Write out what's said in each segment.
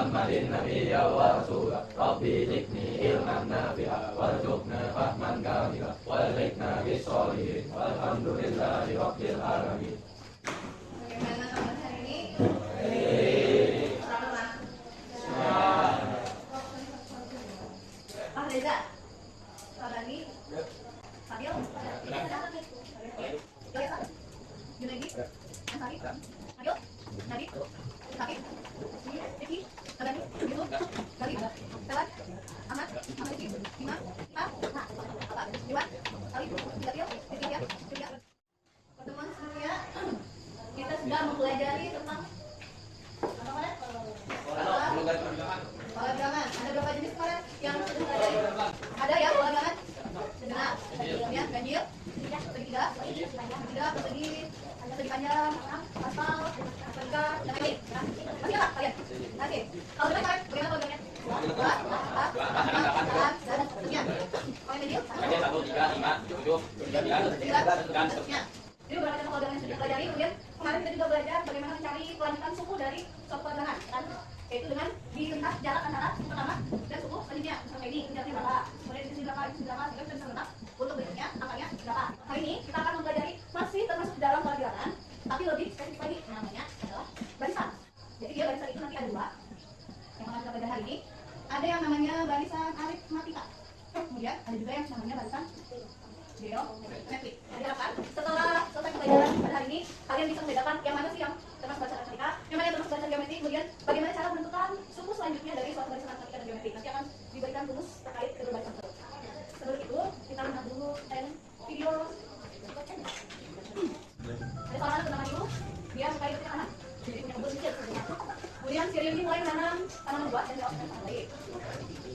Muhammadin nabiyya wa rasula Rabbi zidni ilman nafi'a warzuqna fahman kamila walhiqna bis-sholihin walhamdulillahi rabbil alamin. Bagaimana kabar hari ini? Pak Reza, Pak Dani, Fadil, Junedi, Ansari, Ayo, Nadi, Sakit, Eki, Kadani, Yusuf, Gali, Telat, Ahmad, Ahmad Eki, Imam, Pak, Pak, Iwan, Ali, Zatil, Titia, Titia. Teman semuanya, kita sudah mempelajari tentang apa kemarin? Palagangan. Ada berapa jenis kemarin yang sudah dipelajari? Ada ya palagangan? Segenap, ya, ganjil, segitiga, persegi panjang, aspal, segitiga, dan ini. Masih apa kalian? Oke. Kalau sudah kalian, bagaimana palagangannya? Dan seterusnya. Kalau yang ganjil? 1, 3, 5, 7, 9, 10. Jadi beberapa contoh palagangan yang sudah dipelajari. Kemudian kemarin kita juga belajar bagaimana mencari kelanjutan suku dari suatu palagangan, kan? Yaitu dengan dikentas jarak antara suku pertama dan suku selanjutnya. Misalnya ini jaraknya berapa, kemudian ini berapa, sehingga kita bisa menetap untuk berikutnya angkanya berapa. Hari ini kita akan mempelajari masih termasuk dalam pelajaran, tapi lebih spesifik lagi, namanya adalah barisan. Jadi dia barisan itu nanti ada dua yang akan kita belajar hari ini. Ada yang namanya barisan aritmatika, kemudian ada juga yang namanya barisan geometrik. Diharapkan setelah selesai pembelajaran pada hari ini, kalian bisa membedakan yang mana sih yang termasuk barisan aritmatika, yang mana yang termasuk barisan geometrik, kemudian bagaimana cara menentukan suku selanjutnya dari suatu barisan aritmatika dan geometrik. Nanti akan diberikan rumus terkait kedua barisan tersebut. Sebelum itu, kita lihat dulu video. Ada seorang anak bernama Yu, dia suka ikut anak, jadi punya kebun kecil sebenarnya. Kemudian si Ryu ini mulai menanam tanaman buah dan dirawat dengan baik.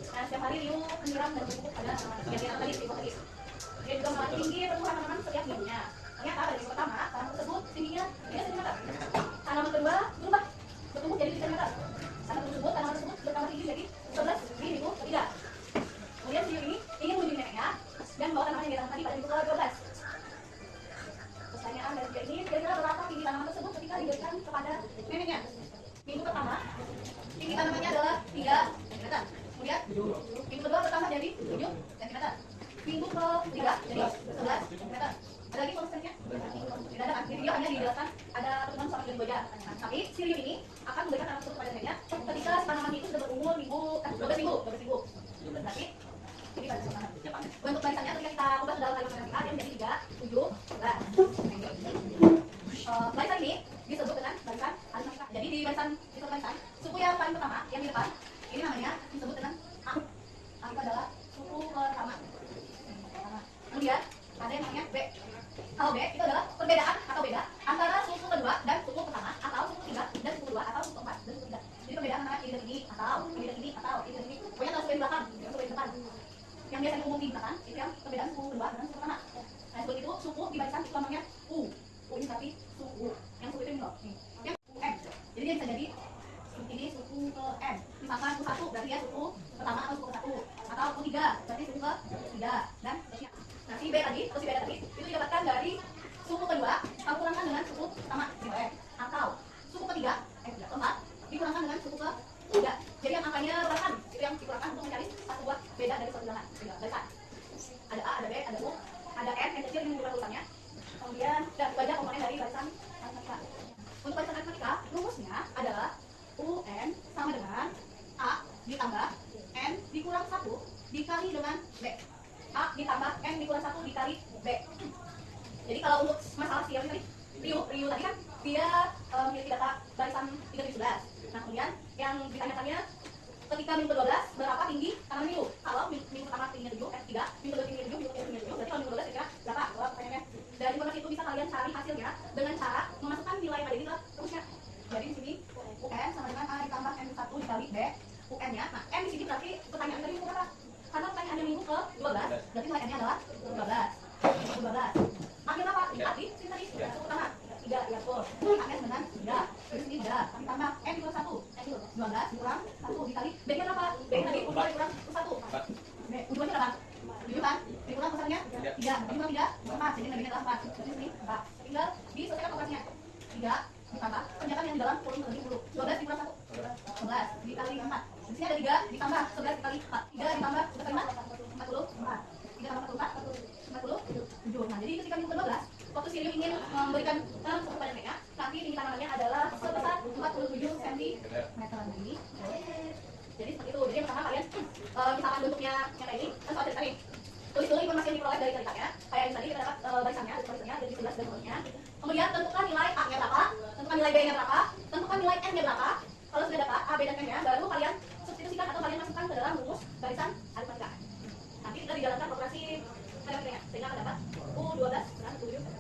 Nah, setiap hari Ryu menyiram dan berpupuk pada tanaman tadi, tadi. Dia juga melatih tinggi pertumbuhan tanaman setiap minggunya. Ternyata dari minggu pertama, tanaman tersebut tingginya 3 cm. Tanaman kedua berubah, bertumbuh jadi 3 cm. Tanaman tersebut bertambah tinggi jadi 11 di minggu ketiga. Kemudian si Ryu ini ingin mengunjungi neneknya dan membawa tanaman yang ditanam tadi pada minggu ke-12. Pertanyaan dari dia ini, kira-kira berapa tinggi tanaman tersebut ketika diberikan kepada neneknya? Minggu pertama, tinggi tanamannya adalah 3 cm. Kemudian, minggu kedua bertambah jadi 7 cm. Minggu ketiga jadi 11 cm. Ada lagi konsennya? Tidak ada kan? Di video hanya dijelaskan ada pertemuan sama Ryu aja. Tapi si Ryu ini akan memberikan tanaman tersebut kepada neneknya ketika tanaman itu sudah berumur 12 minggu. Berarti ini barisan tanaman. Untuk barisannya ketika kita ubah ke dalam kalimat matematika dia menjadi 3, 7, 11. Barisan ini disebut dengan barisan aritmatika. Jadi di barisan suku yang paling pertama yang di depan ini namanya disebut dengan A. A itu adalah suku pertama. Kemudian ada yang namanya B. Kalau B itu adalah perbedaan atau beda antara suku kedua dan suku pertama, atau suku ketiga dan suku kedua, atau suku keempat dan suku ketiga. Jadi perbedaan antara ini dan ini, atau ini dan ini, atau ini dan ini. Pokoknya kalau suku di belakang, yang suku di depan. Yang biasanya umum di belakang itu yang perbedaan suku kedua dengan suku pertama. Nah, seperti itu suku di barisan itu namanya U. U ini berarti suku. Yang suku itu ini loh. Yang M. Jadi dia bisa jadi ini suku ke M. Misalkan suku 1 berarti ya suku pertama atau suku ke 1, atau suku 3 berarti suku ke 3 dan seterusnya. Nah, si B tadi, atau si B tadi itu didapatkan dari suku kedua kalau kurangkan dengan suku pertama gitu ya. Atau suku ketiga, keempat dikurangkan dengan suku ketiga. Jadi yang angkanya belasan itu yang dikurangkan untuk mencari satu buah beda dari suatu bilangan. Barisan. Ada A, ada B, ada U, ada N yang kecil yang menunjukkan urutannya. Kemudian dan banyak komponen dari barisan aritmatika. Untuk barisan aritmatika, rumusnya adalah UN sama dengan A ditambah N dikurang 1 dikali dengan B. A ditambah N dikurang 1 dikali B. Jadi kalau untuk masalah si tadi, Ryu tadi kan dia memiliki data barisan 3-11. Nah, kemudian yang ditanyakannya ketika minggu ke-12 berapa tinggi tanaman Ryu? Kalau minggu pertama tingginya 7, 3, minggu kedua tingginya 7, minggu ketiga tingginya 7, berarti kalau minggu 12 kira-kira berapa? Jawab pertanyaannya. Dari informasi itu bisa kalian cari hasilnya dengan cara memasukkan nilai yang ada di rumusnya. Jadi di sini UN sama dengan A ditambah N 1 dikali B UN-nya. Nah, N di sini berarti pertanyaan tadi minggu berapa? Karena pertanyaannya minggu ke-12, berarti nilai N-nya adalah 12. Akhirnya apa? Arti sini tadi suku pertama 3 ya full. A-nya dengan 3. Terus ini 3. Kami tambah N dikurang 1. 12 dikurang 1 dikali B-nya berapa? B-nya tadi dikurang 1. B ujungnya berapa? 7 kan? Dikurang besarnya 3. 5 3 4. Jadi B-nya adalah 4. Terus ini 4. Tinggal diselesaikan operasinya. 3 ditambah kerjakan yang di dalam kurung terlebih dulu. 12 dikurang 1 11 dikali 5 Sirium ingin memberikan term kepada mereka, nanti tinggi tanamannya adalah sebesar 47 cm. Jadi seperti itu. Jadi yang pertama kalian misalkan bentuknya yang kayak ini, kan soal cerita nih. Tulis dulu informasi yang diperoleh dari ceritanya. Kayak yang tadi kita dapat barisannya, dari 11 dan seterusnya. Kemudian tentukan nilai A-nya berapa, tentukan nilai B-nya berapa, tentukan nilai N-nya berapa. Kalau sudah dapat A, B, dan N-nya, baru kalian substitusikan atau kalian masukkan ke dalam rumus barisan aritmatika. Nanti kita dijalankan operasi matematikanya, sehingga akan dapat U12 dengan 7 cm.